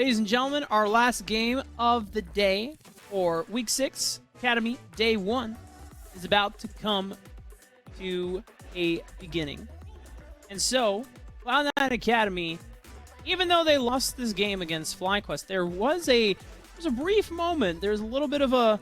Ladies and gentlemen, our last game of the day for Week 6, Academy Day 1, is about to come to a beginning. And so, Cloud9 Academy, even though they lost this game against FlyQuest, there was a brief moment. There's a little bit of a,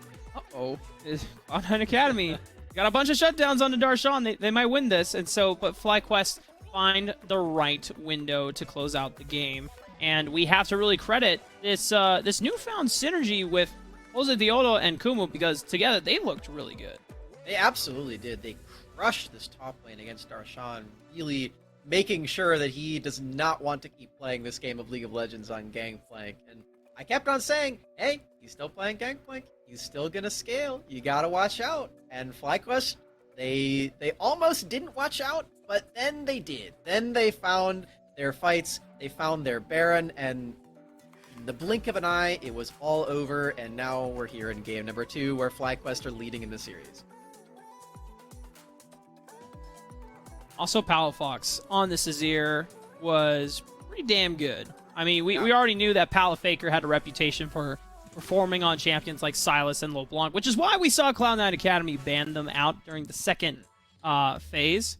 Cloud9 Academy got a bunch of shutdowns on the Darshan. They might win this. And so, but FlyQuest find the right window to close out the game. And we have to really credit this this newfound synergy with Jose Diodo and Kumu, because together they looked really good. They absolutely did. They crushed this top lane against Darshan, really making sure that he does not want to keep playing this game of League of Legends on Gangplank. And I kept on saying, hey, he's still playing Gangplank. He's still going to scale. You got to watch out. And FlyQuest, they almost didn't watch out, but then they did. Then they found their fights, they found their Baron, and in the blink of an eye, it was all over, and now we're here in game number 2, where FlyQuest are leading in the series. Also, Palafox on this Azir was pretty damn good. I mean, we already knew that Palafaker had a reputation for performing on champions like Sylas and LeBlanc, which is why we saw Cloud9 Academy ban them out during the second phase.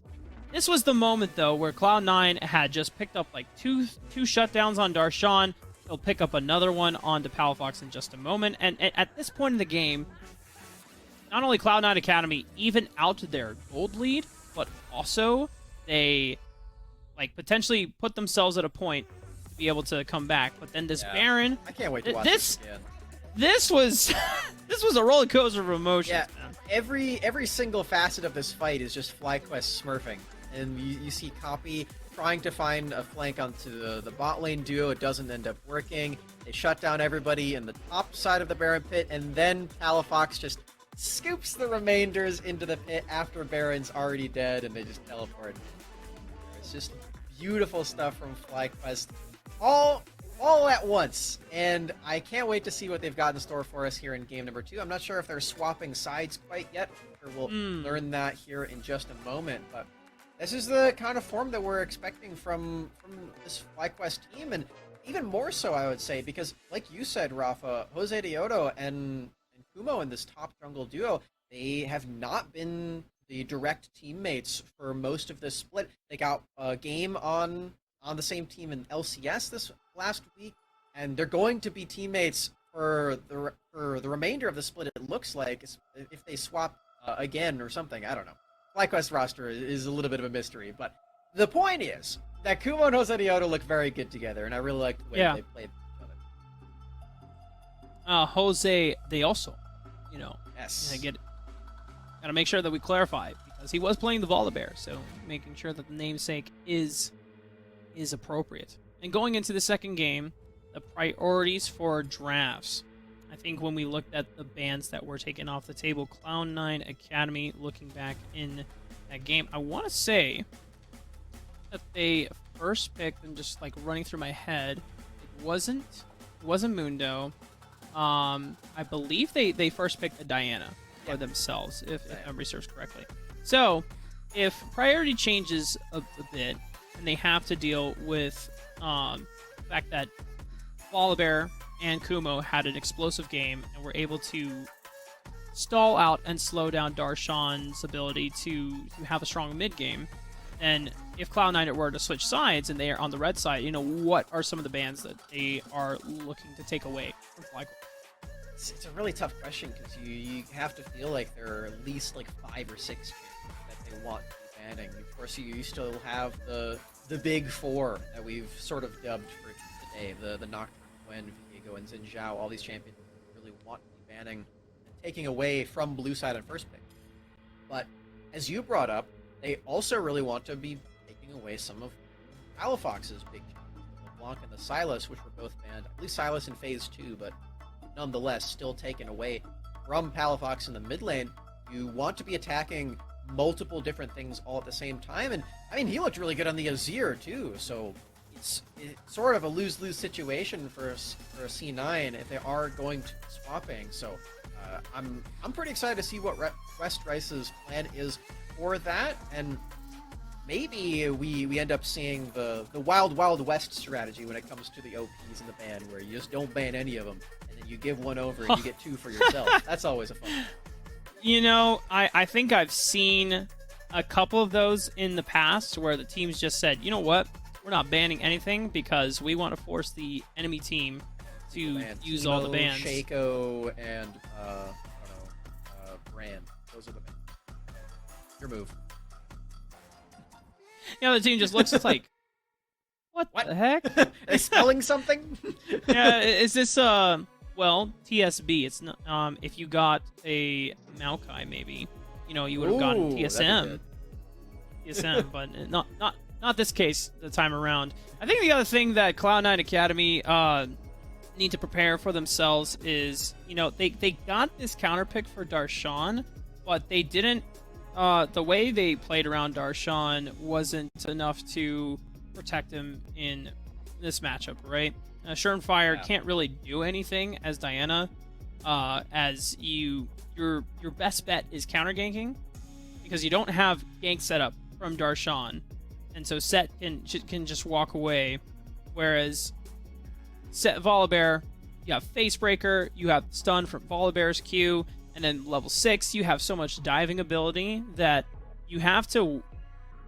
This was the moment, though, where Cloud9 had just picked up like two shutdowns on Darshan. They'll pick up another one on the Palafox in just a moment. And at this point in the game, not only Cloud9 Academy even out their gold lead, but also they like potentially put themselves at a point to be able to come back. But then this Baron, I can't wait to watch this again. This was this was a roller coaster of emotions. Yeah, man. every single facet of this fight is just FlyQuest smurfing. And you see Copy trying to find a flank onto the bot lane duo. It doesn't end up working. They shut down everybody in the top side of the Baron pit, and then Palafox just scoops the remainders into the pit after Baron's already dead, and they just teleport. It's just beautiful stuff from FlyQuest, all at once. And I can't wait to see what they've got in store for us here in game number 2. I'm not sure if they're swapping sides quite yet, or we'll learn that here in just a moment, but this is the kind of form that we're expecting from this FlyQuest team, and even more so, I would say, because like you said, Rafa, Jose Diodo and Kumo in this top jungle duo, they have not been the direct teammates for most of this split. They got a game on the same team in LCS this last week, and they're going to be teammates for the remainder of the split, it looks like, if they swap again or something. I don't know. FlyQuest roster is a little bit of a mystery, but the point is that Kumo and Jose Diodo look very good together, and I really like the way they played each other. Jose, they also, Yes. Gotta make sure that we clarify, because he was playing the Volibear, so making sure that the namesake is appropriate. And going into the second game, the priorities for drafts. I think when we looked at the bans that were taken off the table, Cloud9 Academy, looking back in that game, I want to say that they first picked, and just like running through my head, it wasn't Mundo. I believe they first picked a Diana for themselves, if memory serves correctly. So if priority changes a bit, and they have to deal with the fact that Volibear and Kumo had an explosive game and were able to stall out and slow down Darshan's ability to have a strong mid game, then if Cloud9 were to switch sides and they are on the red side, what are some of the bans that they are looking to take away from FlyQuest? It's a really tough question, because you have to feel like there are at least like 5 or 6 champions that they want to be banning. Of course, you still have the big 4 that we've sort of dubbed for today, the Nocturne, Gwen, Viego, and Xin Zhao. All these champions really want to be banning and taking away from blue side on first pick. But as you brought up, they also really want to be taking away some of Palafox's big champions, the LeBlanc and the Sylas, which were both banned. I believe Sylas in phase 2, but nonetheless still taken away from Palafox in the mid lane. You want to be attacking multiple different things all at the same time, and I mean, he looked really good on the Azir too, so it's sort of a lose-lose situation for a C9 if they are going to be swapping. So I'm pretty excited to see what West Rice's plan is for that, and maybe we end up seeing the wild west strategy when it comes to the OPs in the ban, where you just don't ban any of them, and then you give one over and you get 2 for yourself. That's always a fun one. You know, I think I've seen a couple of those in the past where the teams just said, you know what, we're not banning anything because we want to force the enemy team to use all the bans. Shaco and Brand. Those are the bans. Your move. The other team just looks like, what the heck? Are they spelling something? Yeah, is this well, TSB? It's not. If you got a Maokai, maybe you would have gotten TSM. TSM, but not this case. The time around, I think the other thing that Cloud9 Academy need to prepare for themselves is, they got this counter pick for Darshan, but they didn't. The way they played around Darshan wasn't enough to protect him in this matchup, right? Surenfire can't really do anything as Diana, as your best bet is counter ganking, because you don't have gank setup from Darshan, and so Set can just walk away, whereas Set Volibear, you have Facebreaker, you have stun from Volibear's Q, and then level 6 you have so much diving ability that you have to,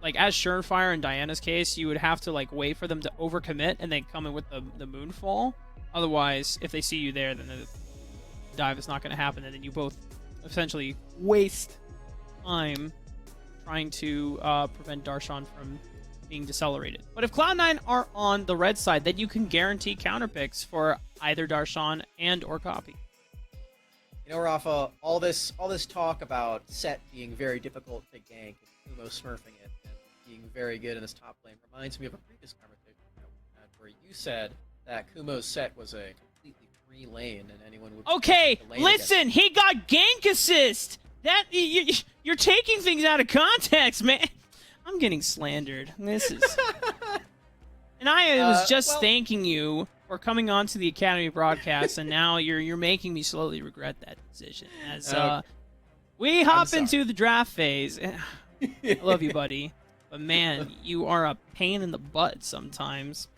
like, as Surenfire in Diana's case, you would have to wait for them to overcommit and then come in with the Moonfall. Otherwise, if they see you there, then the dive is not going to happen, and then you both essentially waste time trying to prevent Darshan from being decelerated. But if Cloud9 are on the red side, then you can guarantee counter picks for either Darshan and or Copy. Rafa, all this talk about Set being very difficult to gank and Kumo smurfing it and being very good in this top lane reminds me of a previous conversation where you said that Kumo's Set was a completely free lane and anyone would... Okay, listen, he got gank assist! That you're taking things out of context, man. I'm getting slandered. This is... And I was just thanking you for coming on to the Academy broadcast, and now you're making me slowly regret that decision. As we hop into the draft phase. I love you, buddy. But man, you are a pain in the butt sometimes.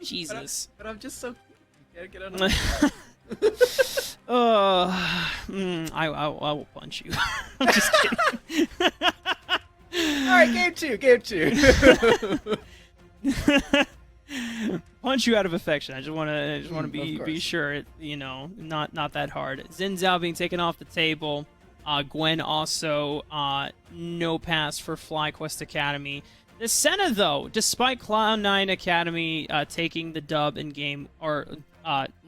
Jesus. But I'm just so cute. You gotta get out of I will punch you. I'm just kidding. Alright, game two. Punch you out of affection. I just want to be sure not that hard. Xin Zhao being taken off the table. Gwen also no pass for FlyQuest Academy. The Senna, though, despite Cloud9 Academy taking the dub in game, or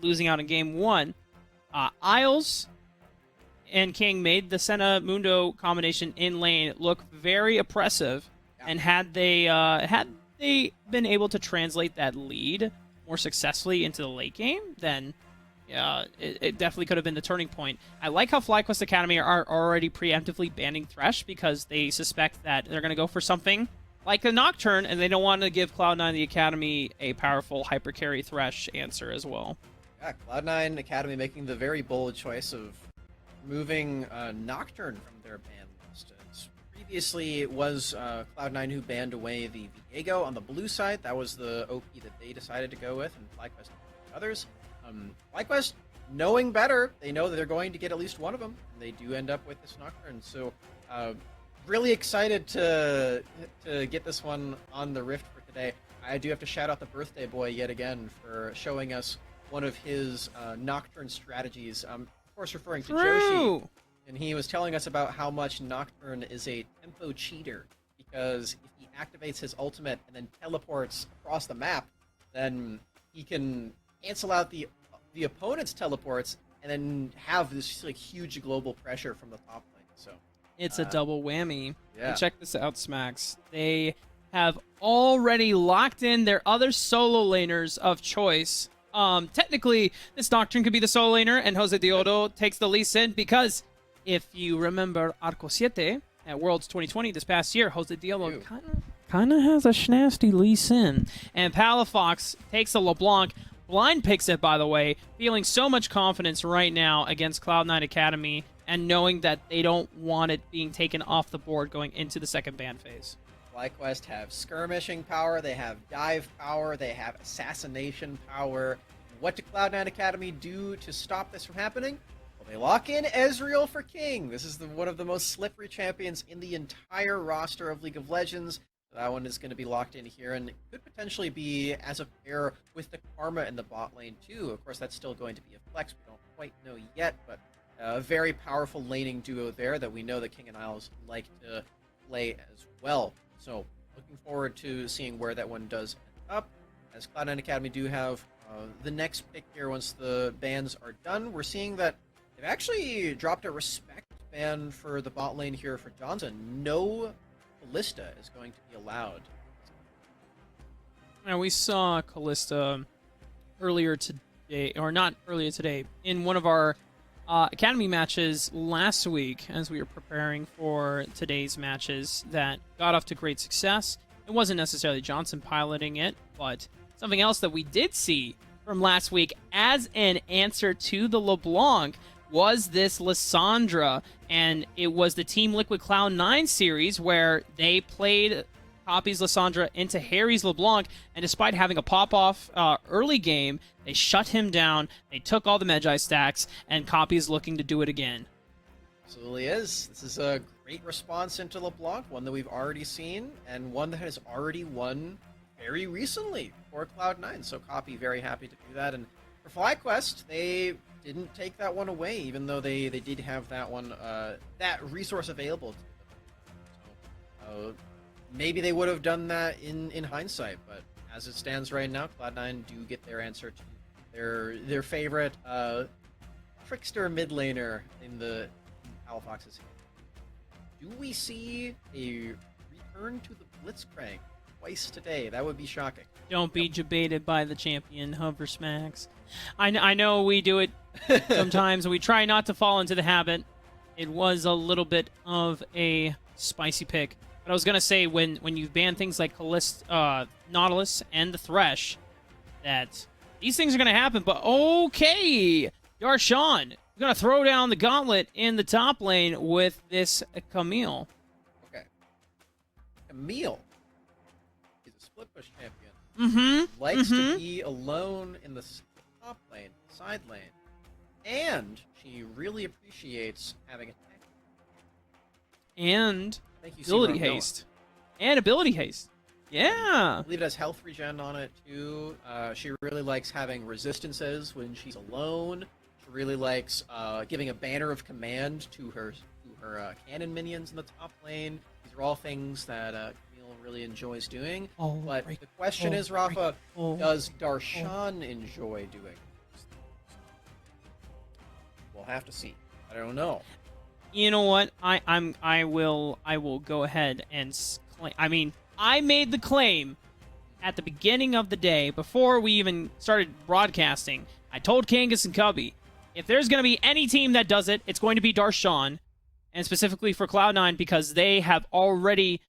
losing out in game 1, Isles and King made the Senna Mundo combination in lane look very oppressive, and had they been able to translate that lead more successfully into the late game, then it definitely could have been the turning point. I like how FlyQuest Academy are already preemptively banning Thresh, because they suspect that they're going to go for something like a Nocturne, and they don't want to give Cloud9 the Academy a powerful hyper carry Thresh answer as well. Yeah, Cloud9 Academy making the very bold choice of removing Nocturne from their ban list. Previously, it was Cloud9 who banned away the Viego on the blue side. That was the OP that they decided to go with, and FlyQuest and others. FlyQuest, knowing better, they know that they're going to get at least one of them, and they do end up with this Nocturne. So, really excited to get this one on the Rift for today. I do have to shout out the birthday boy yet again for showing us one of his Nocturne strategies. Of course, referring to Joshi. And he was telling us about how much Nocturne is a tempo cheater, because if he activates his ultimate and then teleports across the map, then he can cancel out the opponent's teleports and then have this huge global pressure from the top lane. So it's a double whammy. Yeah. And check this out, Smacks. They have already locked in their other solo laners of choice. Technically, this Nocturne could be the solo laner, and Jose Diodo takes the Lee Sin, because if you remember Arco 7 at Worlds 2020 this past year, Jose Diodo kind of has a schnasty Lee Sin. And Palafox takes a LeBlanc. Blind picks it, by the way, feeling so much confidence right now against Cloud9 Academy, and knowing that they don't want it being taken off the board going into the second ban phase. FlyQuest have skirmishing power, they have dive power, they have assassination power. What did Cloud9 Academy do to stop this from happening? Well, they lock in Ezreal for King. This is one of the most slippery champions in the entire roster of League of Legends. That one is going to be locked in here and could potentially be as a pair with the Karma in the bot lane too. Of course, that's still going to be a flex. We don't quite know yet, but a very powerful laning duo there that we know that King and Isles like to play as well. So looking forward to seeing where that one does end up. As Cloud9 Academy do have the next pick here once the bans are done. We're seeing that they've actually dropped a respect ban for the bot lane here for Johnson. No Callista is going to be allowed. Now, we saw Callista earlier today, or not earlier today, in one of our Academy matches last week as we were preparing for today's matches that got off to great success. It wasn't necessarily Johnson piloting it, but something else that we did see from last week as an answer to the LeBlanc was this Lissandra, and it was the Team Liquid Cloud9 series where they played Copy's Lissandra into Harry's LeBlanc, and despite having a pop-off early game, they shut him down, they took all the Magi stacks, and Copy's looking to do it again. Absolutely is. This is a great response into LeBlanc, one that we've already seen, and one that has already won very recently for Cloud9, so Copy very happy to do that. And for FlyQuest, they didn't take that one away, even though they did have that one, that resource available to them. So, maybe they would have done that in hindsight, but as it stands right now, Cloud9 do get their answer to their favorite trickster mid laner in the Palafox's hand. Do we see a return to the Blitzcrank twice today? That would be shocking. Don't be debated by the champion, Hover Smacks. I know we do it sometimes, and we try not to fall into the habit. It was a little bit of a spicy pick. But I was going to say, when you ban things like Nautilus and the Thresh, that these things are going to happen. But okay, Darshan is going to throw down the gauntlet in the top lane with this Camille. Okay. Camille is a split push champion. Mm-hmm. Likes to be alone in the top lane, side lane. And she really appreciates having a tank. And Thank you, ability haste. And ability haste. Yeah. I believe it has health regen on it too. She really likes having resistances when she's alone. She really likes giving a banner of command to her cannon minions in the top lane. These are all things that Camille really enjoys doing. But the question is, Rafa, does Darshan enjoy doing these things? We'll have to see. I don't know. You know what? I will go ahead and claim. I mean, I made the claim at the beginning of the day before we even started broadcasting. I told Kangas and Cubby, if there's going to be any team that does it, it's going to be Darshan, and specifically for Cloud9 because they have already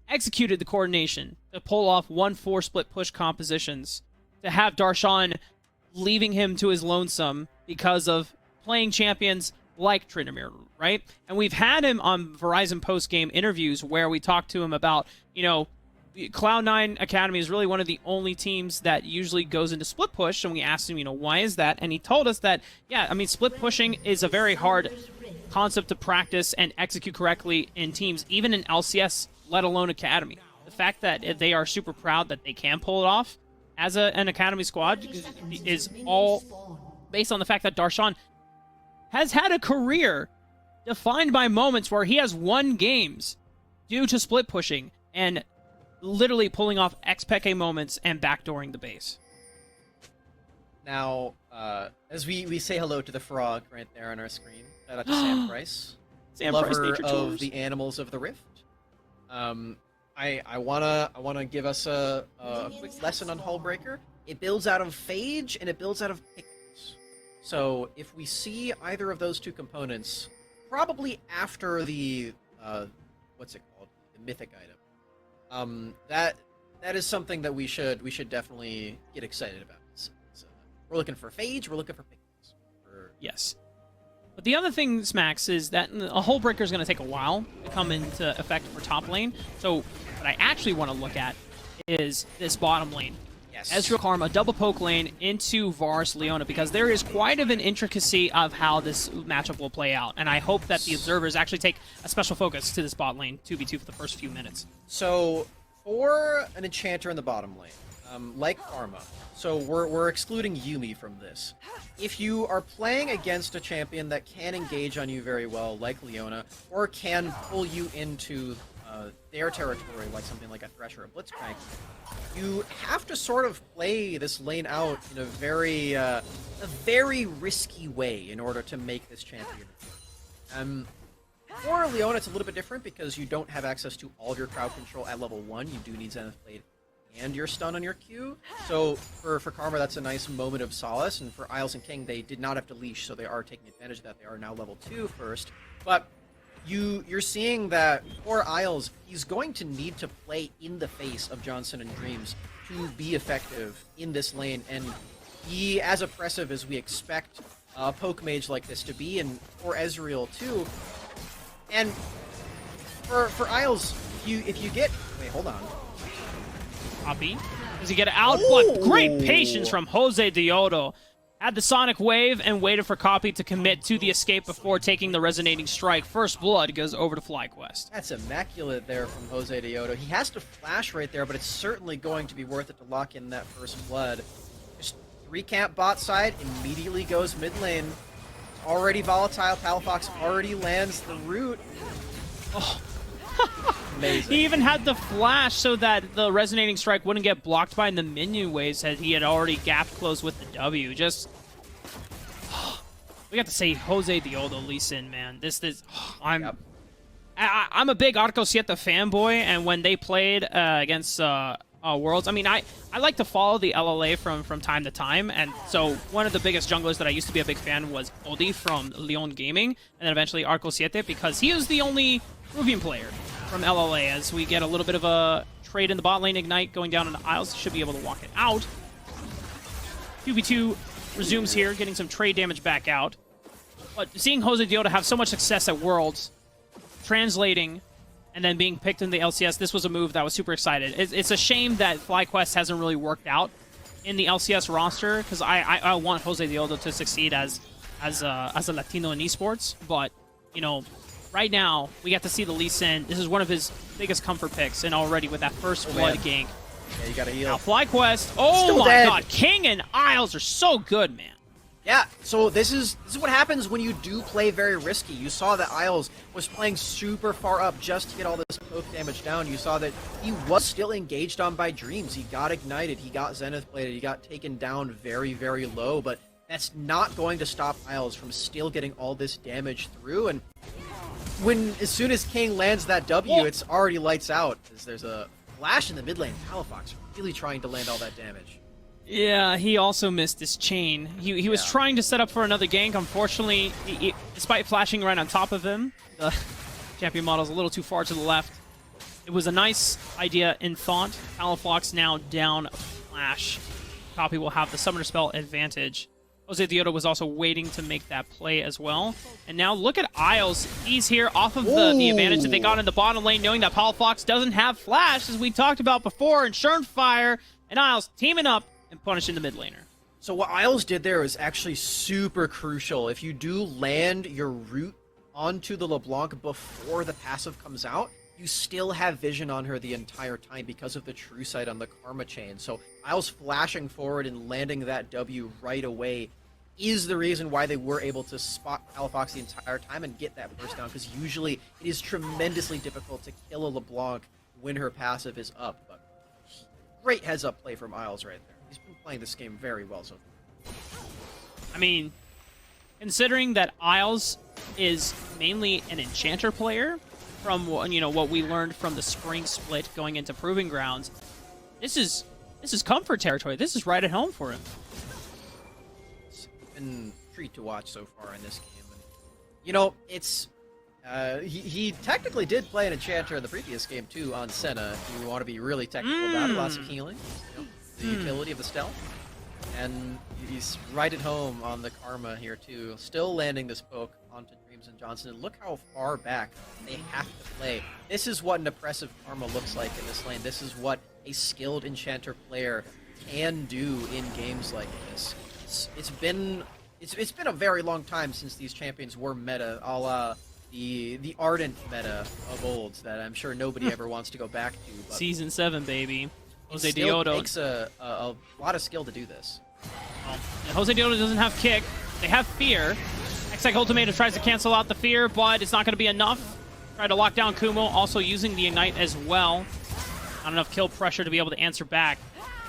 executed the coordination to pull off 1-4 split push compositions, to have Darshan leaving him to his lonesome because of playing champions like Tryndamere, right? And we've had him on Verizon post-game interviews where we talked to him about, Cloud9 Academy is really one of the only teams that usually goes into split push, and we asked him, why is that? And he told us that, split pushing is a very hard concept to practice and execute correctly in teams, even in LCS, let alone Academy. The fact that they are super proud that they can pull it off as an Academy squad is all based on the fact that Darshan has had a career defined by moments where he has won games due to split pushing and literally pulling off XPK moments and backdooring the base. Now, as we say hello to the frog right there on our screen, shout out to Sam Price, Sam lover Price, Nature of Tours. the animals of the Rift. I wanna give us a quick lesson on Hullbreaker. It builds out of Phage and it builds out of Pickles. So if we see either of those two components, probably after the what's it called, the mythic item, that is something that we should definitely get excited about. So, we're looking for Phage, we're looking for Pickles. Yes. But the other thing, Smax, is that a Hull Breaker is going to take a while to come into effect for top lane. So what I actually want to look at is this bottom lane. Yes. Ezreal Karma, double poke lane into Varus Leona, because there is quite of an intricacy of how this matchup will play out. And I hope that the observers actually take a special focus to this bot lane 2v2 for the first few minutes. So, for an enchanter in the bottom lane, like Karma, so we're excluding Yuumi from this. If you are playing against a champion that can engage on you very well, like Leona, or can pull you into their territory, like something like a Thresh or a Blitzcrank, you have to sort of play this lane out in a very risky way in order to make this champion. For Leona, it's a little bit different because you don't have access to all of your crowd control at level 1. You do need Zenith Blade and your stun on your Q. So for Karma, that's a nice moment of solace. And for Isles and King, they did not have to leash, so they are taking advantage of that. They are now level 2 first. But you're seeing that for Isles, he's going to need to play in the face of Johnson and Dreams to be effective in this lane, and be as oppressive as we expect a poke mage like this to be, and for Ezreal too. And for Isles, if you get... Wait, hold on. Copy. Does he get out? What great patience from Jose Diodo. Had the Sonic Wave and waited for Copy to commit to the escape before taking the Resonating Strike. First blood goes over to FlyQuest. That's immaculate there from Jose Diodo. He has to flash right there, but it's certainly going to be worth it to lock in that first blood. Just 3-camp bot side, immediately goes mid lane. Already volatile, Palafox already lands the root. Oh. Amazing. He even had the flash so that the Resonating Strike wouldn't get blocked by the minion waves, as he had already gapped close with the W. Just... we got to say Jose Diodo Lee Sin, man. I'm a big Arco 7 fanboy, and when they played against Worlds, I mean, I like to follow the LLA from time to time, and so one of the biggest junglers that I used to be a big fan was Odi from Leon Gaming, and then eventually Arco 7, because he was the only Rubian player from LLA. As we get a little bit of a trade in the bot lane, Ignite going down into Isles, should be able to walk it out. 2v2 resumes here, getting some trade damage back out. But seeing Jose Diodo have so much success at Worlds, translating, and then being picked in the LCS, this was a move that I was super excited. It's a shame that FlyQuest hasn't really worked out in the LCS roster, because I want Jose Diodo to succeed as a Latino in esports, but, you know, right now, we got to see the Lee Sin. This is one of his biggest comfort picks, and already with that first blood gank. Yeah, you gotta heal. Now, FlyQuest, oh Still my dead. god, King and Isles are so good, man. Yeah, so this is what happens when you do play very risky. You saw that Isles was playing super far up just to get all this poke damage down. You saw that he was still engaged on by Dreams. He got ignited, he got Zenith Bladed, he got taken down very, very low, but that's not going to stop Isles from still getting all this damage through. And as soon as King lands that W, it's already lights out, because there's a flash in the mid lane. Palafox really trying to land all that damage. Yeah, he also missed his chain. He was trying to set up for another gank. Unfortunately, despite flashing right on top of him, the champion model's a little too far to the left. It was a nice idea in thought. Palafox now down flash. Copy will have the summoner spell advantage. Jose Diodo was also waiting to make that play as well. And now look at Isles. He's here off of the advantage that they got in the bottom lane, knowing that Palafox doesn't have flash, as we talked about before, and Fire and Isles teaming up and punishing the mid laner. So what Isles did there is actually super crucial. If you do land your root onto the LeBlanc before the passive comes out, you still have vision on her the entire time because of the true sight on the Karma chain. So Isles flashing forward and landing that W right away is the reason why they were able to spot Palafox the entire time and get that burst down, because usually it is tremendously difficult to kill a LeBlanc when her passive is up. But great heads-up play from Isles right there. He's been playing this game very well so far. I mean, considering that Isles is mainly an enchanter player, from what we learned from the spring split going into Proving Grounds, this is comfort territory. This is right at home for him. It's been a treat to watch so far in this game. And, you know, it's he technically did play an enchanter in the previous game too on Senna. If you want to be really technical about it, lots of healing. You know, the utility of the stealth. And he's right at home on the Karma here too. Still landing this poke onto Dreams and Johnson. And look how far back they have to play. This is what an oppressive Karma looks like in this lane. This is what a skilled Enchanter player can do in games like this. It's been a very long time since these champions were meta, a la the Ardent meta of old that I'm sure nobody ever wants to go back to. But Season 7, baby. Jose it still Diodo. takes a lot of skill to do this. And Jose Diodo doesn't have kick. They have fear. Xtech Ultimatum tries to cancel out the fear, but it's not going to be enough. Try to lock down Kumo, also using the Ignite as well. Not enough kill pressure to be able to answer back.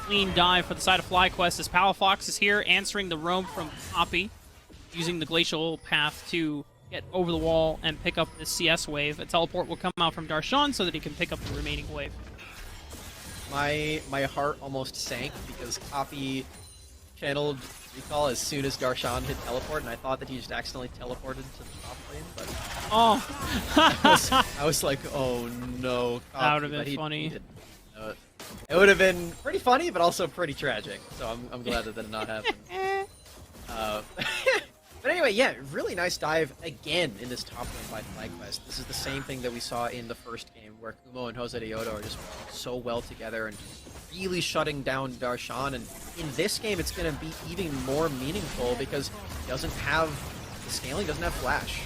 Clean dive for the side of FlyQuest as Palafox is here, answering the roam from Poppy, using the Glacial Path to get over the wall and pick up the CS wave. A teleport will come out from Darshan so that he can pick up the remaining wave. My heart almost sank because Poppy channeled recall as soon as Darshan hit teleport, and I thought that he just accidentally teleported to the top lane, but I was like, oh no, Poppy. That would have been funny. He didn't know it. It would have been pretty funny, but also pretty tragic, so I'm glad that did not happen. But anyway, yeah, really nice dive again in this top lane by FlyQuest. This is the same thing that we saw in the first game, where Kumo and Jose Diodo are just working so well together and really shutting down Darshan. And in this game, it's going to be even more meaningful because he doesn't have the scaling, doesn't have flash.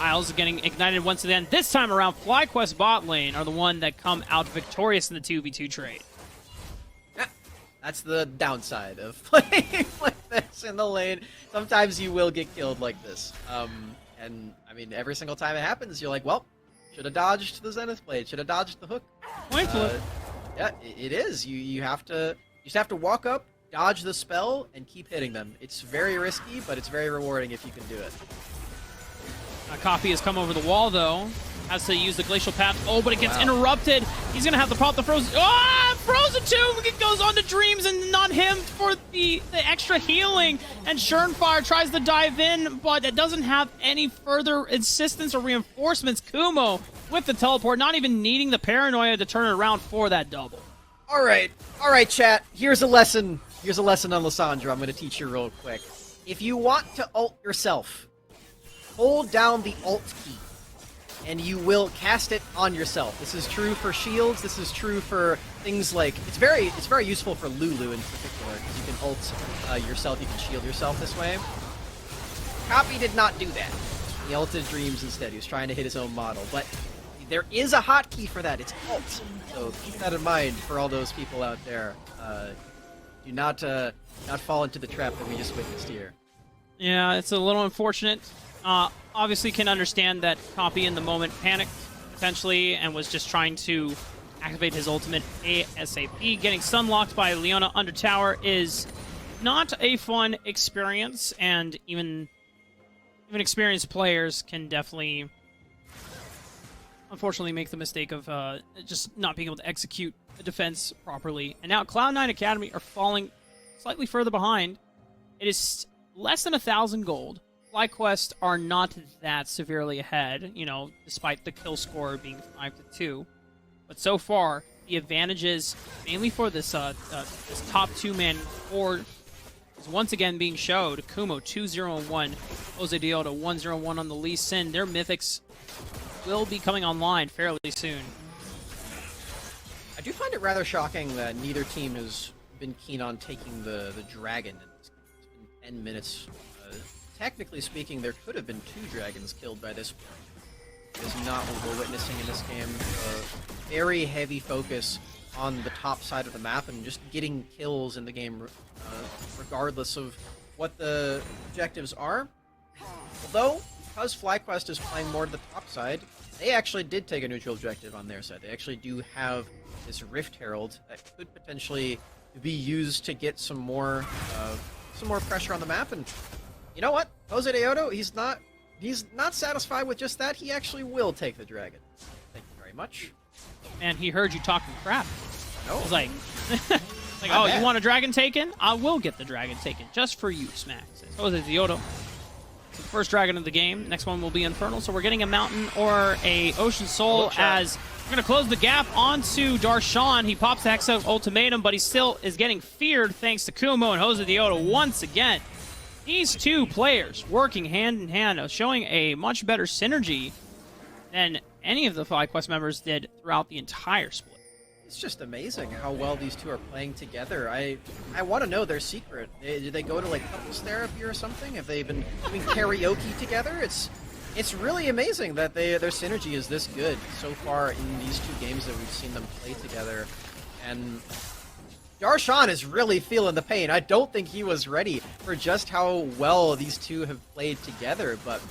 Isles getting ignited once again. This time around, FlyQuest bot lane are the one that come out victorious in the 2v2 trade. That's the downside of playing like this in the lane. Sometimes you will get killed like this. And, I mean, every single time it happens, you're like, well, should have dodged the Zenith blade, should have dodged the hook. Point flip. Yeah, it is. You just have to walk up, dodge the spell, and keep hitting them. It's very risky, but it's very rewarding if you can do it. Copy has come over the wall, though. Has to use the Glacial Path. Oh, but it gets interrupted. He's going to have to pop the Frozen. Oh, Frozen 2! It goes on to Dreams and not him for the extra healing. And Schernfire tries to dive in, but it doesn't have any further assistance or reinforcements. Kumo with the teleport, not even needing the Paranoia to turn it around for that double. All right, chat. Here's a lesson. Here's a lesson on Lissandra. I'm going to teach you real quick. If you want to ult yourself, hold down the alt key, and you will cast it on yourself. This is true for shields. This is true for things like it's very useful for Lulu in particular because you can ult yourself. You can shield yourself this way. Copy did not do that. He ulted Dreams instead. He was trying to hit his own model, but there is a hotkey for that. It's ult. So keep that in mind for all those people out there. Do not fall into the trap that we just witnessed here. Yeah, it's a little unfortunate. Obviously can understand that Copy in the moment panicked, potentially, and was just trying to activate his ultimate ASAP. Getting stun-locked by Leona under tower is not a fun experience, and even experienced players can definitely, unfortunately, make the mistake of just not being able to execute the defense properly. And now Cloud9 Academy are falling slightly further behind. It is less than 1,000 gold. FlyQuest are not that severely ahead, you know, despite the kill score being 5-2. But so far, the advantages, mainly for this this top two-man horde, is once again being showed. Kumo 2-0-1, Jose Diodo 1-0-1 on the Lee Sin. Their mythics will be coming online fairly soon. I do find it rather shocking that neither team has been keen on taking the dragon. It's been 10 minutes. Technically speaking, there could have been 2 dragons killed by this point. It's not what we're witnessing in this game. Very heavy focus on the top side of the map and just getting kills in the game, regardless of what the objectives are. Although, because FlyQuest is playing more to the top side, they actually did take a neutral objective on their side. They actually do have this Rift Herald that could potentially be used to get some more pressure on the map. And you know what? Jose Diodo, he's not satisfied with just that. He actually will take the dragon. Thank you very much. And he heard you talking crap. No. He's like, oh, you want a dragon taken? I will get the dragon taken just for you, Smack. Says Jose Diodo. It's the first dragon of the game. Next one will be Infernal. So we're getting a Mountain or a Ocean Soul as We're going to close the gap onto Darshan. He pops the Hexa ultimatum, but he still is getting feared thanks to Kumo and Jose Dioto once again. These two players working hand in hand, showing a much better synergy than any of the FlyQuest members did throughout the entire split. It's just amazing how well these two are playing together. I want to know their secret. Do they go to like couples therapy or something? Have they been doing karaoke together? It's really amazing that their synergy is this good so far in these two games that we've seen them play together. And Darshan is really feeling the pain. I don't think he was ready for just how well these two have played together, but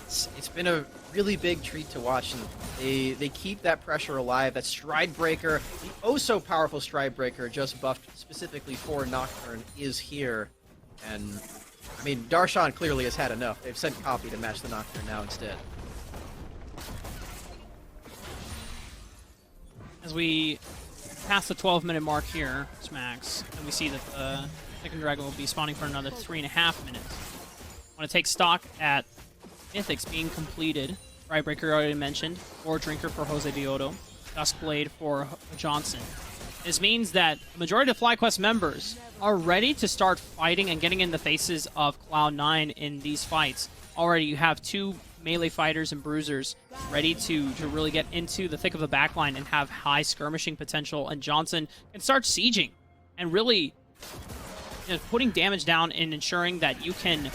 it's been a really big treat to watch, and they keep that pressure alive. That Stride Breaker, the oh-so powerful Stride Breaker, just buffed specifically for Nocturne, is here. And, I mean, Darshan clearly has had enough. They've sent Copy to match the Nocturne now instead. As we pass the 12-minute mark here, Smacks, and we see that the second Dragon will be spawning for another 3.5 minutes. I want to take stock at Mythics being completed. Strikebreaker already mentioned. Or Drinker for Jose Dioto. Duskblade for Johnson. This means that the majority of FlyQuest members are ready to start fighting and getting in the faces of Cloud9 in these fights. Already you have two melee fighters and bruisers ready to really get into the thick of the backline and have high skirmishing potential, and Johnson can start sieging and really putting damage down and ensuring that you can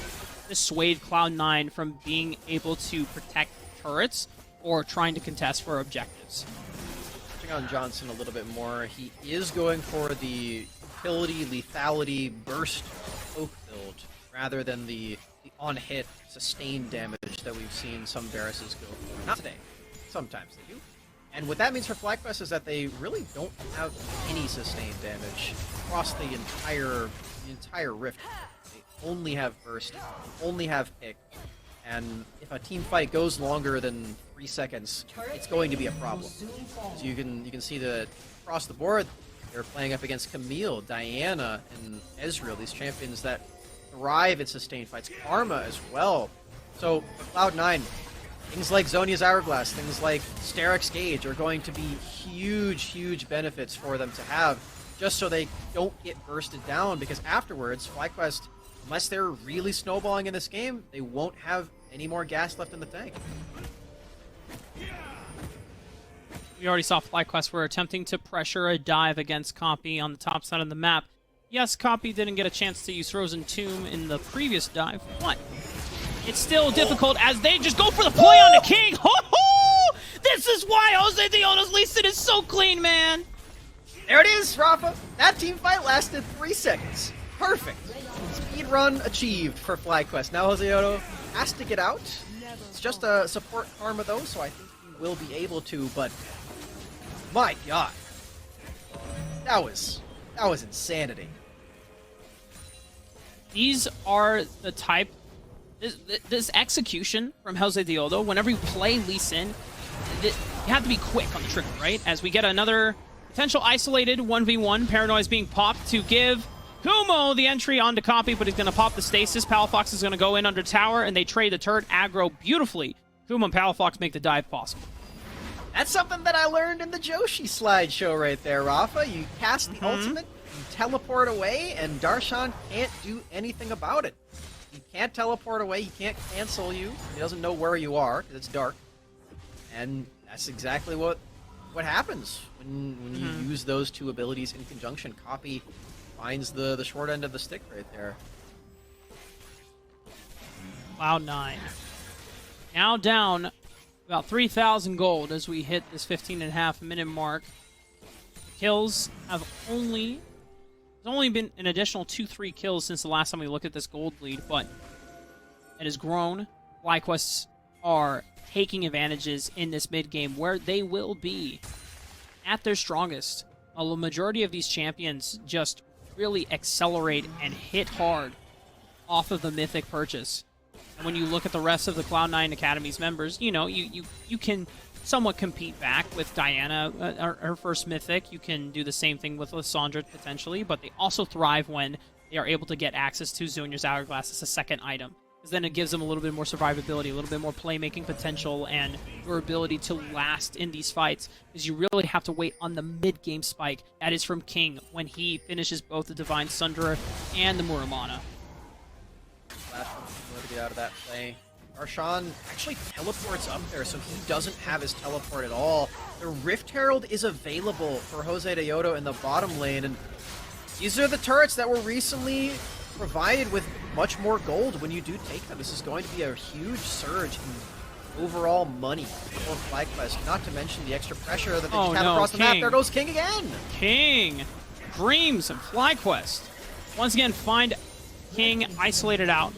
dissuade Cloud9 from being able to protect turrets or trying to contest for objectives. Touching on Johnson a little bit more, he is going for the utility, lethality, burst oak build rather than the on-hit sustained damage that we've seen some Varus's go for. Not today. Sometimes they do. And what that means for FlyQuest is that they really don't have any sustained damage across the entire rift. They only have burst, only have pick, and if a team fight goes longer than 3 seconds, it's going to be a problem. So you can see that across the board, they're playing up against Camille, Diana, and Ezreal, these champions that thrive in sustained fights. Karma as well. So for Cloud9, things like Zhonya's Hourglass, things like Steric's Gauge are going to be huge benefits for them to have, just so they don't get bursted down, because afterwards, FlyQuest, unless they're really snowballing in this game, they won't have any more gas left in the tank. We already saw FlyQuest were attempting to pressure a dive against Copy on the top side of the map. Yes, Copy didn't get a chance to use Frozen Tomb in the previous dive, but it's still difficult as they just go for the play on the King. Ho-ho! This is why Jose Dioto's Lee Sin is so clean, man! There it is, Rafa! That team fight lasted 3 seconds. Perfect. Speed run achieved for FlyQuest. Now Jose Dioto has to get out. It's just a support Karma though, so I think he will be able to, but my god. That was insanity. These are the type... This execution from Jose Dioto, whenever you play Lee Sin, you have to be quick on the trigger, right? As we get another potential isolated 1v1, Paranoia is being popped to give Kumo the entry onto Copy, but he's going to pop the stasis. Palafox is going to go in under tower, and they trade the turret aggro beautifully. Kumo and Palafox make the dive possible. That's something that I learned in the Joshi slideshow right there, Rafa. You cast the ultimate, you teleport away, and Darshan can't do anything about it. He can't teleport away, he can't cancel you, he doesn't know where you are, because it's dark. And that's exactly what happens when you use those two abilities in conjunction. Copy finds the short end of the stick right there. Cloud9. Now down about 3,000 gold as we hit this 15.5 minute mark. Kills have only... There's only been an additional 2-3 kills since the last time we looked at this gold lead, but it has grown. FlyQuests are taking advantages in this mid-game where they will be at their strongest. A majority of these champions just really accelerate and hit hard off of the Mythic purchase. And when you look at the rest of the Cloud9 Academy's members, you know, you can somewhat compete back with Diana, her first Mythic. You can do the same thing with Lysandra, potentially, but they also thrive when they are able to get access to Zhonya's Hourglass as a second item. because then it gives them a little bit more survivability, a little bit more playmaking potential, and your ability to last in these fights, because you really have to wait on the mid-game spike. That is from King when he finishes both the Divine Sunderer and the Muramana. Flash to get out of that play. Darshan actually teleports up there, so he doesn't have his teleport at all. The Rift Herald is available for Jose Deodo in the bottom lane, and these are the turrets that were recently provided with much more gold when you do take them. This is going to be a huge surge in overall money for FlyQuest, not to mention the extra pressure that they just have across the map. There goes King again! King! Dreams and FlyQuest once again find King isolated out.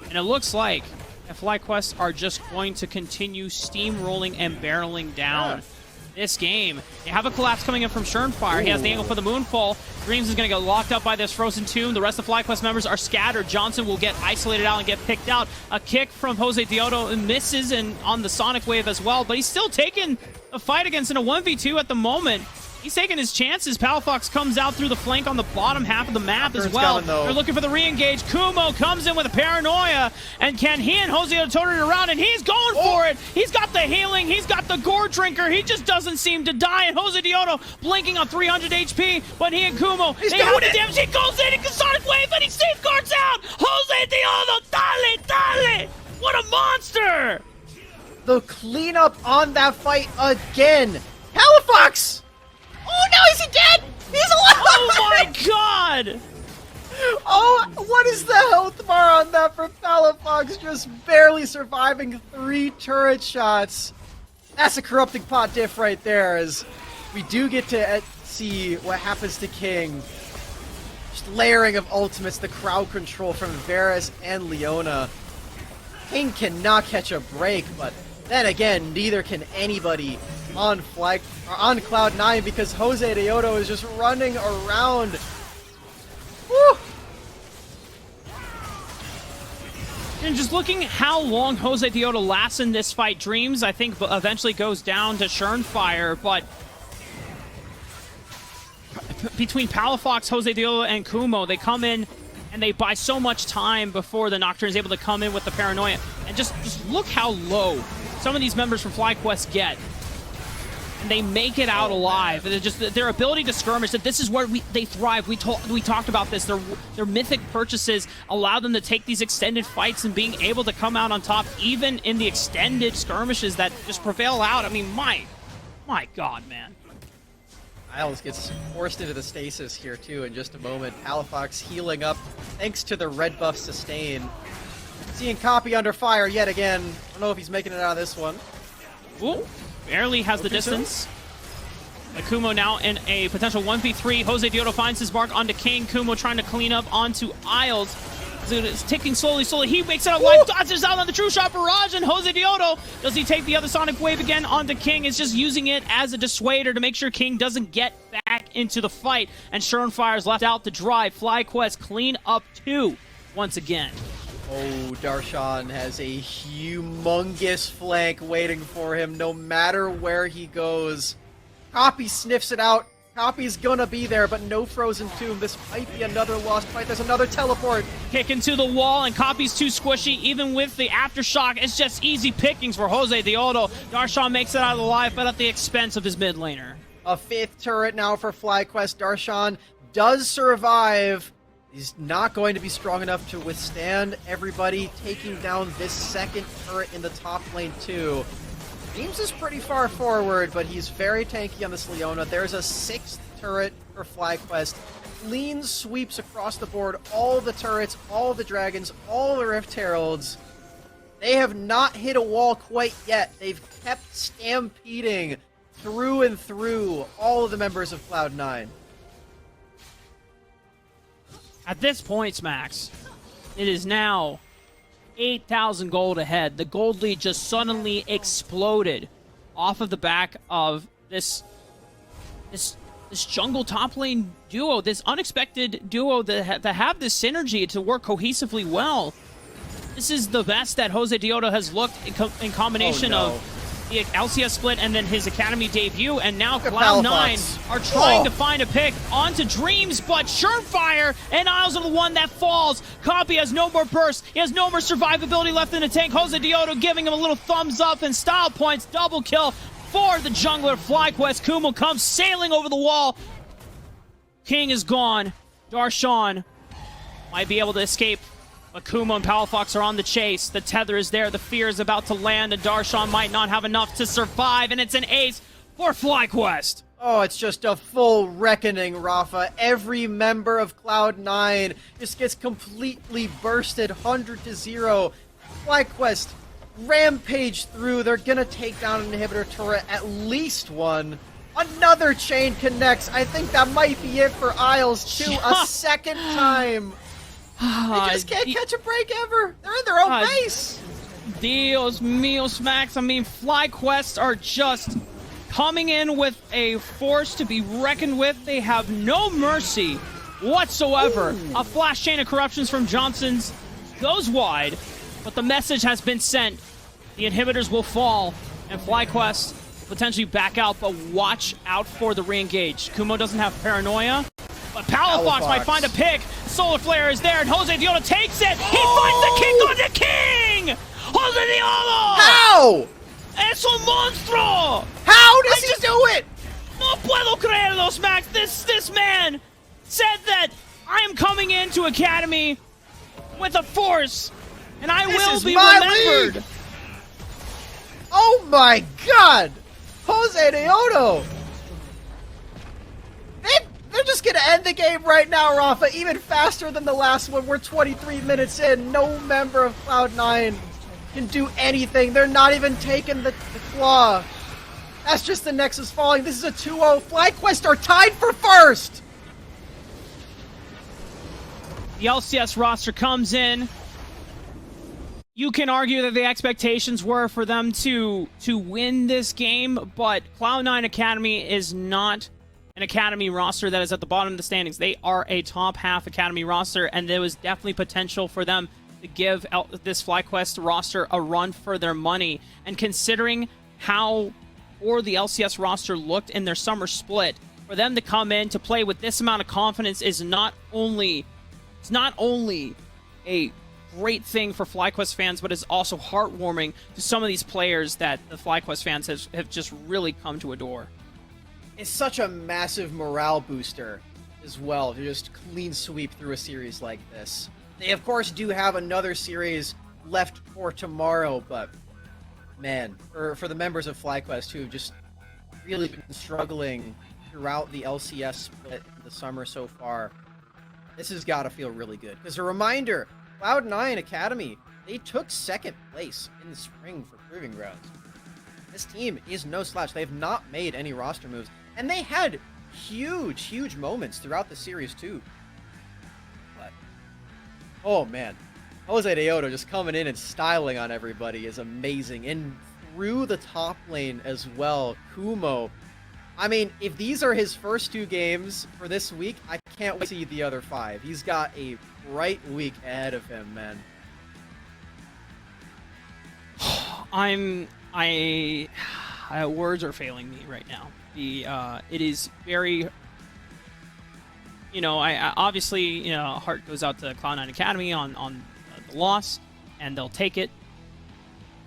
And it looks like FlyQuest are just going to continue steamrolling and barreling down this game. They have a collapse coming in from Schernfire. He has the angle for the Moonfall. Dreams is going to get locked up by this Frozen Tomb. The rest of FlyQuest members are scattered. Johnson will get isolated out and get picked out. A kick from Jose Deodo misses and on the Sonic Wave as well, but he's still taking a fight against in a 1v2 at the moment. He's taking his chances. Palafox comes out through the flank on the bottom half of the map as well. They're looking for the re-engage. Kumo comes in with a paranoia. And can he and Jose turn it around? And he's going for it. He's got the healing. He's got the gore drinker. He just doesn't seem to die. And Jose Deodo blinking on 300 HP. But he and Kumo, they have the damage. He goes in. He can Sonic Wave and he safeguards out. Jose Deodo, dale. What a monster. The cleanup on that fight again. Palafox! Oh no, is he dead? He's alive! Oh my god! Oh, what is the health bar on that for Palafox? Just barely surviving 3 turret shots. That's a corrupting pot diff right there, as we do get to see what happens to King. Just layering of ultimates, the crowd control from Varus and Leona. King cannot catch a break, but then again, neither can anybody on Cloud9, because Jose Deodo is just running around. Woo! And just looking how long Jose Deodo lasts in this fight, Dreams, I think, eventually goes down to Schernfire, but between Palafox, Jose Deodo, and Kumo, they come in and they buy so much time before the Nocturne is able to come in with the paranoia. And just look how low some of these members from FlyQuest get. And they make it out alive. They're just their ability to skirmish. That this is where they thrive. We talked about this. Their mythic purchases allow them to take these extended fights and being able to come out on top, even in the extended skirmishes that just prevail out. I mean, my God, man. Isles gets forced into the stasis here too in just a moment. Palafox healing up thanks to the red buff sustain. Seeing Copy under fire yet again. I don't know if he's making it out of this one. Ooh. Barely has the distance. Kumo now in a potential 1v3. Jose Deodo finds his mark onto King. Kumo trying to clean up onto Isles. It's ticking slowly. He makes it out alive. Dodges out on the True Shot Barrage. And Jose Deodo, does he take the other Sonic Wave again onto King? It's just using it as a dissuader to make sure King doesn't get back into the fight. And Schernfire's left out to dry. FlyQuest clean up 2 once again. Oh, Darshan has a humongous flank waiting for him no matter where he goes. Copy sniffs it out. Copy's gonna be there, but no Frozen Tomb. This might be another lost fight. There's another teleport. Kick into the wall, and Copy's too squishy. Even with the Aftershock, it's just easy pickings for Jose Deodo. Darshan makes it out alive, but at the expense of his mid laner. A 5th turret now for FlyQuest. Darshan does survive. He's not going to be strong enough to withstand everybody taking down this 2nd turret in the top lane too. James is pretty far forward, but he's very tanky on this Leona. There's a 6th turret for FlyQuest. Clean sweeps across the board. All the turrets, all the dragons, all the Rift Heralds. They have not hit a wall quite yet. They've kept stampeding through and through all of the members of Cloud9. At this point, Smax, it is now 8,000 gold ahead. The gold lead just suddenly exploded off of the back of this jungle top lane duo, this unexpected duo that have this synergy to work cohesively well. This is the best that Jose Deodo has looked in combination of the LCS split and then his Academy debut, and now Look at Cloud9 Palafox. are trying Oh. to find a pick onto Dreams, but Surefire and Isles are the one that falls. Copy has no more burst. He has no more survivability left in the tank. Jose Dioto giving him a little thumbs up and style points. Double kill for the jungler FlyQuest. Kumo comes sailing over the wall. King is gone. Darshan might be able to escape, but Kumo and Palafox are on the chase. The tether is there. The fear is about to land, and Darshan might not have enough to survive, and it's an ace for FlyQuest. Oh, it's just a full reckoning, Rafa. Every member of Cloud9 just gets completely bursted 100-0. FlyQuest rampage through. They're gonna take down an inhibitor turret, at least one. Another chain connects. I think that might be it for Isles too. A second time. They just can't catch a break ever. They're in their own base. Dios míos, Max. I mean, FlyQuest are just coming in with a force to be reckoned with. They have no mercy whatsoever. Ooh. A flash chain of corruptions from Johnson's goes wide, but the message has been sent. The inhibitors will fall, and FlyQuest will potentially back out, but watch out for the re-engage. Kumo doesn't have paranoia, but Palafox might find a pick. Solar Flare is there, and Jose Dioto takes it. He finds the kick on the king! Jose Dioto! How? ¡Es un monstruo! How does he do it? No puedo creerlo, Max. This man said that I am coming into Academy with a force, and I This will is be my remembered. league. Oh my God! Jose Dioto! They're just gonna end the game right now, Rafa, even faster than the last one. We're 23 minutes in. No member of Cloud9 can do anything. They're not even taking the claw. That's just the Nexus falling. This is a 2-0. FlyQuest are tied for first! The LCS roster comes in. You can argue that the expectations were for them to win this game, but Cloud9 Academy is not an Academy roster that is at the bottom of the standings. They are a top half Academy roster, and there was definitely potential for them to give this FlyQuest roster a run for their money. And considering how poor the LCS roster looked in their summer split, for them to come in to play with this amount of confidence is not only a great thing for FlyQuest fans, but it's also heartwarming to some of these players that the FlyQuest fans have just really come to adore. It's such a massive morale booster as well to just clean sweep through a series like this. They, of course, do have another series left for tomorrow, but man, for the members of FlyQuest who've just really been struggling throughout the LCS split the summer so far, this has got to feel really good. Because a reminder, Cloud9 Academy, they took second place in the spring for Proving Grounds. This team is no slouch. They have not made any roster moves. And they had huge moments throughout the series, too. But, oh, man. Jose Dioto just coming in and styling on everybody is amazing. And through the top lane as well, Kumo. I mean, if these are his first 2 games for this week, I can't wait to see the other 5. He's got a bright week ahead of him, man. Words are failing me right now. It is very, I obviously, heart goes out to Cloud9 Academy on the loss, and they'll take it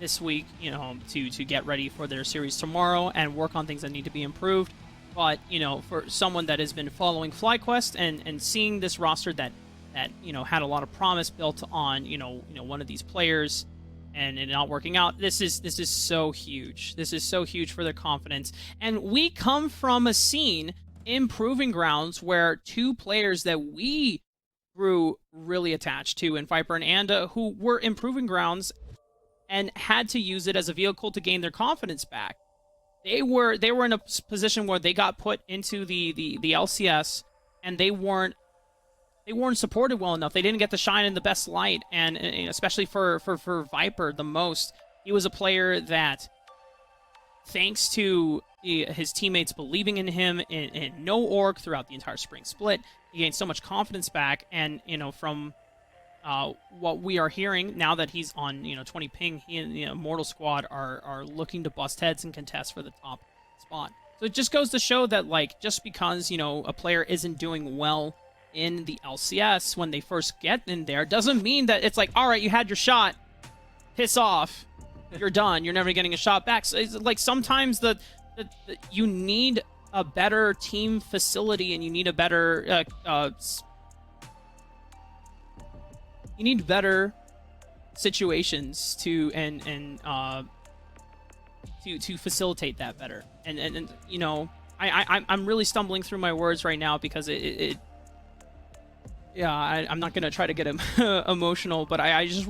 this week, to get ready for their series tomorrow and work on things that need to be improved. But, for someone that has been following FlyQuest and seeing this roster that had a lot of promise built on, one of these players and it not working out, this is so huge. This is so huge for their confidence. And we come from a scene in Proving Grounds where 2 players that we grew really attached to in Viper and Anda, who were in Proving Grounds and had to use it as a vehicle to gain their confidence back. They were in a position where they got put into the LCS, and they weren't supported well enough. They didn't get to shine in the best light, and especially for Viper the most. He was a player that, thanks to his teammates believing in him in no org throughout the entire spring split, he gained so much confidence back. And from what we are hearing now that he's on 20 ping, he and Mortal Squad are looking to bust heads and contest for the top spot. So it just goes to show that like just because a player isn't doing well in the LCS when they first get in there doesn't mean that it's like, all right, you had your shot, piss off, you're done, you're never getting a shot back. So it's like sometimes you need a better team facility and you need a better you need better situations to facilitate that better. And I'm really stumbling through my words right now because I'm not gonna try to get emotional, but I just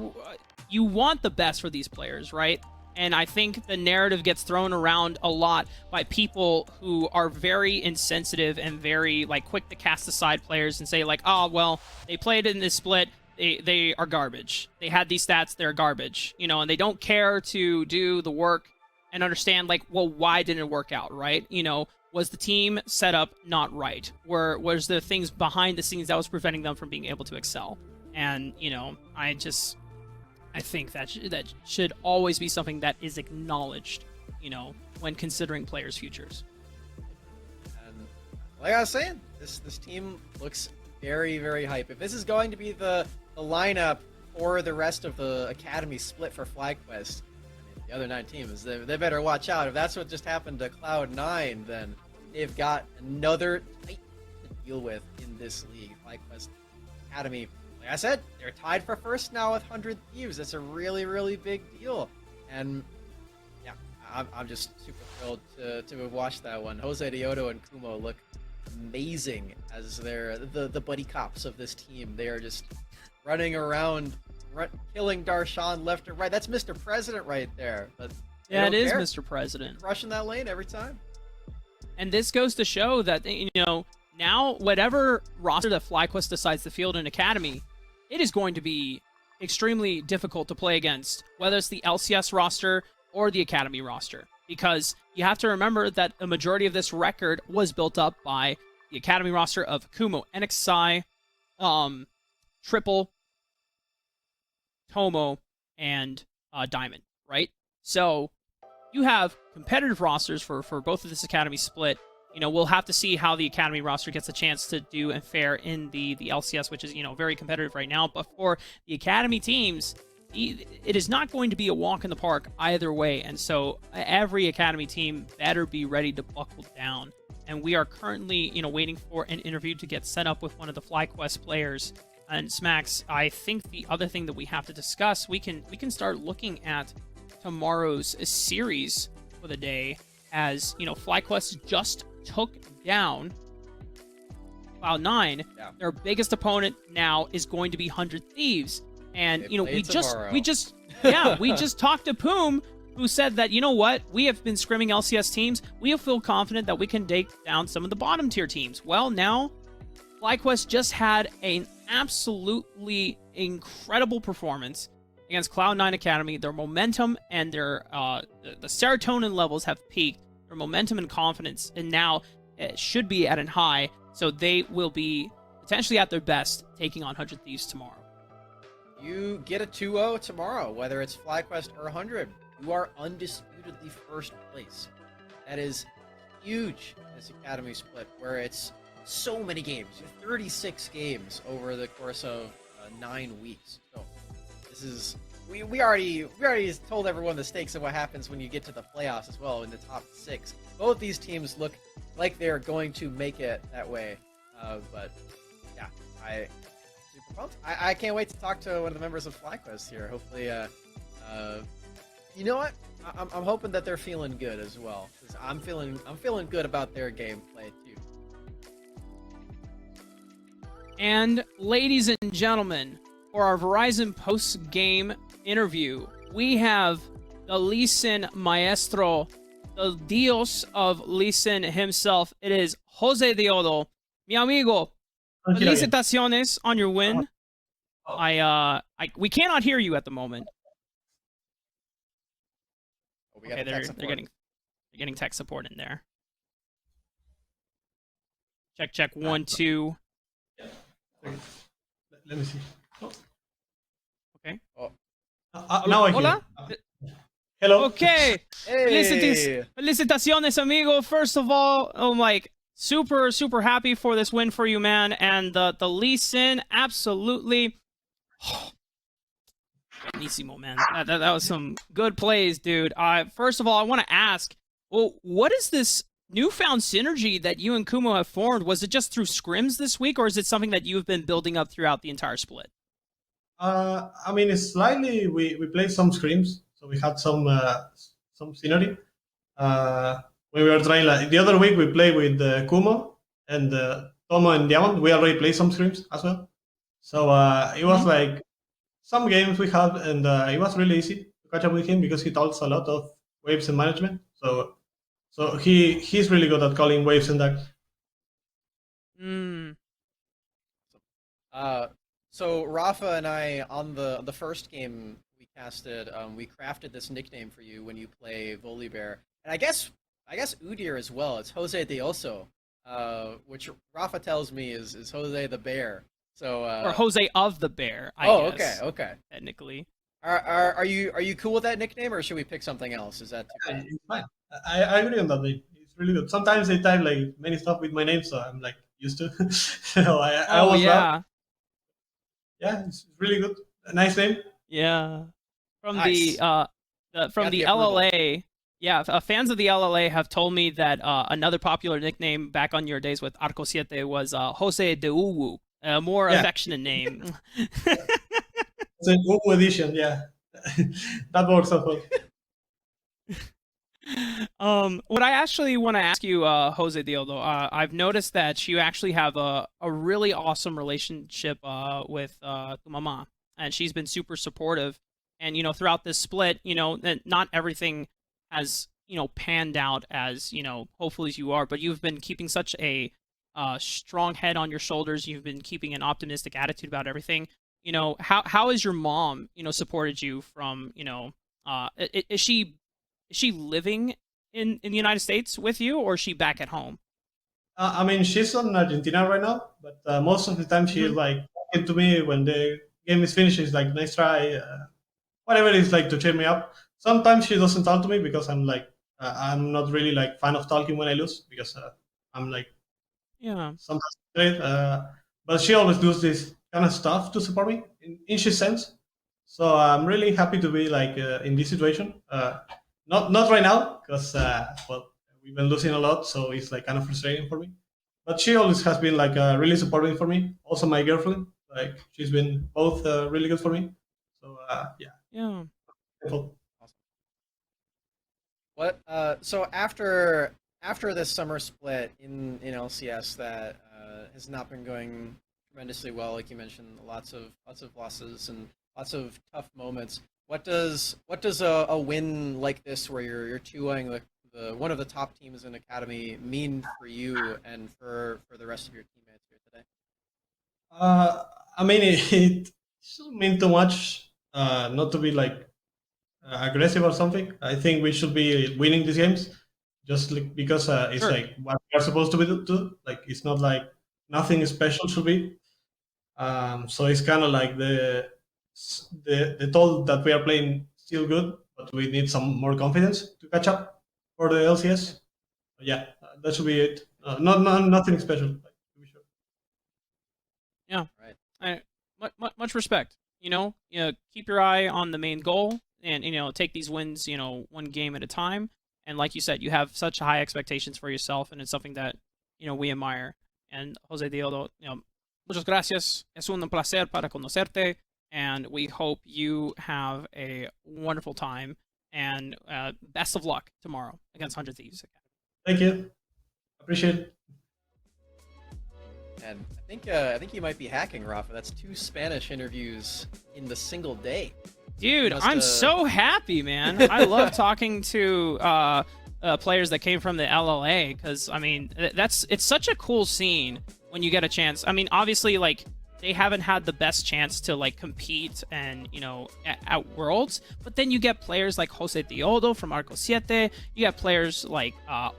you want the best for these players, right? And I think the narrative gets thrown around a lot by people who are very insensitive and very like quick to cast aside players and say like, oh well, they played in this split. They are garbage. They had these stats, they're garbage. And they don't care to do the work and understand, like, well, why didn't it work out, right? Was the team set up not right? Was the things behind the scenes that was preventing them from being able to excel? And, I think that should always be something that is acknowledged, when considering players' futures. And like I was saying, this team looks very, very hype. If this is going to be the lineup for the rest of the Academy split for FlyQuest, the other 9 teams, they better watch out. If that's what just happened to Cloud9, then they've got another tight to deal with in this league. FlyQuest Academy, like I said, they're tied for first now with 100 Thieves. That's a really, really big deal. And yeah, I'm just super thrilled to have watched that one. Jose Diodo and Kumo look amazing as they're the buddy cops of this team. They are just running around, killing Darshan left and right. That's Mr. President right there. But yeah, it is Mr. President. Rushing that lane every time. And this goes to show that, now whatever roster that FlyQuest decides to field in Academy, it is going to be extremely difficult to play against, whether it's the LCS roster or the Academy roster. Because you have to remember that a majority of this record was built up by the Academy roster of Kumo, NXI, Triple, Tomo, and Diamond, right? So you have competitive rosters for both of this Academy split. We'll have to see how the Academy roster gets a chance to do and fare in the LCS, which is, very competitive right now. But for the Academy teams, it is not going to be a walk in the park either way. And so every Academy team better be ready to buckle down. And we are currently, waiting for an interview to get set up with one of the FlyQuest players. And Smax, I think the other thing that we have to discuss, we can start looking at tomorrow's series for the day, as FlyQuest just took down Cloud9. Yeah. Their biggest opponent now is going to be 100 Thieves. And we just talked to Poom, who said that, what, we have been scrimming LCS teams. We feel confident that we can take down some of the bottom tier teams. Well, now FlyQuest just had an absolutely incredible performance against Cloud9 Academy. Their momentum and their the serotonin levels have peaked. Their momentum and confidence, and now it should be at an high. So they will be potentially at their best taking on 100 Thieves tomorrow. You get a 2-0 tomorrow, whether it's FlyQuest or 100. You are undisputedly first place. That is huge in this Academy split, where it's so many games, 36 games over the course of 9 weeks. So this is we already told everyone the stakes of what happens when you get to the playoffs as well in the top 6. Both these teams look like they're going to make it that way. But yeah, super pumped. I can't wait to talk to one of the members of FlyQuest here. Hopefully, you know what? I'm hoping that they're feeling good as well, because I'm feeling good about their gameplay too. And ladies and gentlemen, for our Verizon post-game interview, we have the Lee Sin Maestro, the Dios of Lee Sin himself. It is Jose Diodo. Mi amigo, felicitaciones on your win. We cannot hear you at the moment. Oh, okay, they're getting tech support in there. Check 1 2. Let me see. Oh. Now I hear. Hola? Hello. Okay. Hey! Felicitaciones, amigo. First of all, I'm like super, super happy for this win for you, man. And the Lee Sin, absolutely. Buenísimo, man. That was some good plays, dude. First of all, I want to ask, well, what is this newfound synergy that you and Kumo have formed? Was it just through scrims this week, or is it something that you've been building up throughout the entire split? I mean, it's slightly we played some screams, so we had some scenery. When we were trying, like the other week, we played with Kumo and Tomo and Diamond. We already played some screams as well, so it was like some games we had, and it was really easy to catch up with him because he talks a lot of waves and management. So he's really good at calling waves and that. Mm. So Rafa and I on the first game we casted, we crafted this nickname for you when you play Volibear, and I guess Udyr as well. It's Jose de Oso, which Rafa tells me is Jose the Bear. So Or Jose of the Bear, I guess. Okay. Technically. Are you cool with that nickname, or should we pick something else? Is that too bad? It's fine. I agree on that. It's really good. Sometimes they type like many stuff with my name, so I'm like used to. So I Oh was yeah, yeah, it's really good. A nice name. yeah. From Nice. from Got the the approval. LLA, yeah. Fans of the LLA have told me that another popular nickname back on your days with Arco Siete was Jose de Uwu, a more Yeah. affectionate name. It's a new edition. Yeah, that works as well. What I actually want to ask you, Jose Dialdo, I've noticed that you actually have a really awesome relationship with tu mama, and she's been super supportive. And throughout this split, that not everything has panned out as hopefully as you are, but you've been keeping such a strong head on your shoulders. You've been keeping an optimistic attitude about everything. How has your mom supported you from is she living in the United States with you, or is she back at home? I mean, she's on Argentina right now, but most of the time she's Hmm. like talking to me when the game is finished. She's like, "Nice try," whatever it is, like to cheer me up. Sometimes she doesn't talk to me because I'm not really like fan of talking when I lose because I'm like Yeah. sometimes frustrated. But she always does this kind of stuff to support me in she sense. So I'm really happy to be like in this situation. Not right now because well we've been losing a lot, so it's like kind of frustrating for me. But she always has been like really supportive for me. Also my girlfriend, like she's been both really good for me. So yeah, Yeah. thankful. Awesome. What? So after this summer split in LCS that has not been going tremendously well, like you mentioned, lots of losses and lots of tough moments. What does a win like this, where you're 2-0 the one of the top teams in Academy, mean for you and for the rest of your teammates here today? Uh, I mean it doesn't mean too much. Not to be like aggressive or something. I think we should be winning these games just like, because it's Sure. like what we are supposed to be do. Like it's not like nothing special should be. So it's kind of like the toll that we are playing still good, but we need some more confidence to catch up for the LCS. Yeah, that should be it. Not nothing special. Like, to be sure. Yeah. Right. Much respect. Keep your eye on the main goal, and take these wins, one game at a time. And like you said, you have such high expectations for yourself, and it's something that we admire. And Jose Diego, muchas gracias. Es un placer para conocerte, and we hope you have a wonderful time. And best of luck tomorrow against 100 Thieves. Thank you. Appreciate it. And I think you might be hacking, Rafa. That's 2 Spanish interviews in the single day. Dude, Must, I'm so happy, man. I love talking to players that came from the LLA because I mean it's such a cool scene when you get a chance. I mean, obviously, like they haven't had the best chance to like compete and at Worlds, but then you get players like Jose Diodo from Arco Siete. You get players like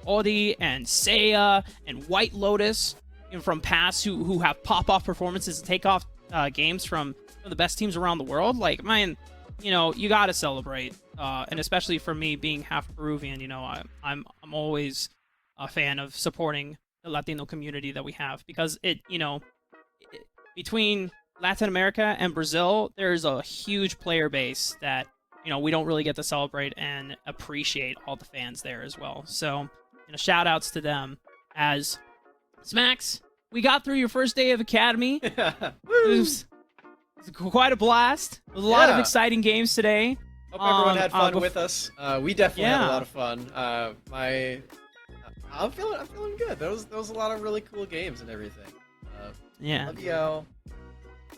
Odi and Seiya and White Lotus from past who have pop off performances and take off games from the best teams around the world. Like, man, you know, you gotta celebrate, and especially for me being half Peruvian, you know, I'm always a fan of supporting the Latino community that we have, because it, you know, between Latin America and Brazil, there's a huge player base that, you know, we don't really get to celebrate and appreciate all the fans there as well. So, you know, shout outs to them. As Smacks, we got through your first day of Academy. It was quite a blast. There was a lot of exciting games today. Hope everyone had fun with us. We definitely had a lot of fun. I'm feeling good. There was a lot of really cool games and everything. Love you.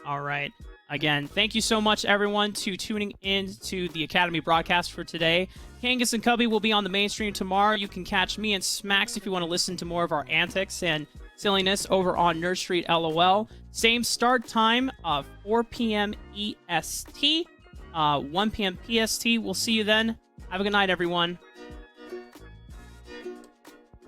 All right. Again, thank you so much, everyone, to tuning in to the Academy broadcast for today. Kangas and Cubby will be on the main stream tomorrow. You can catch me and Smacks if you want to listen to more of our antics and silliness over on Nerd Street LOL. Same start time of 4 p.m. EST, 1 p.m. PST. We'll see you then. Have a good night, everyone.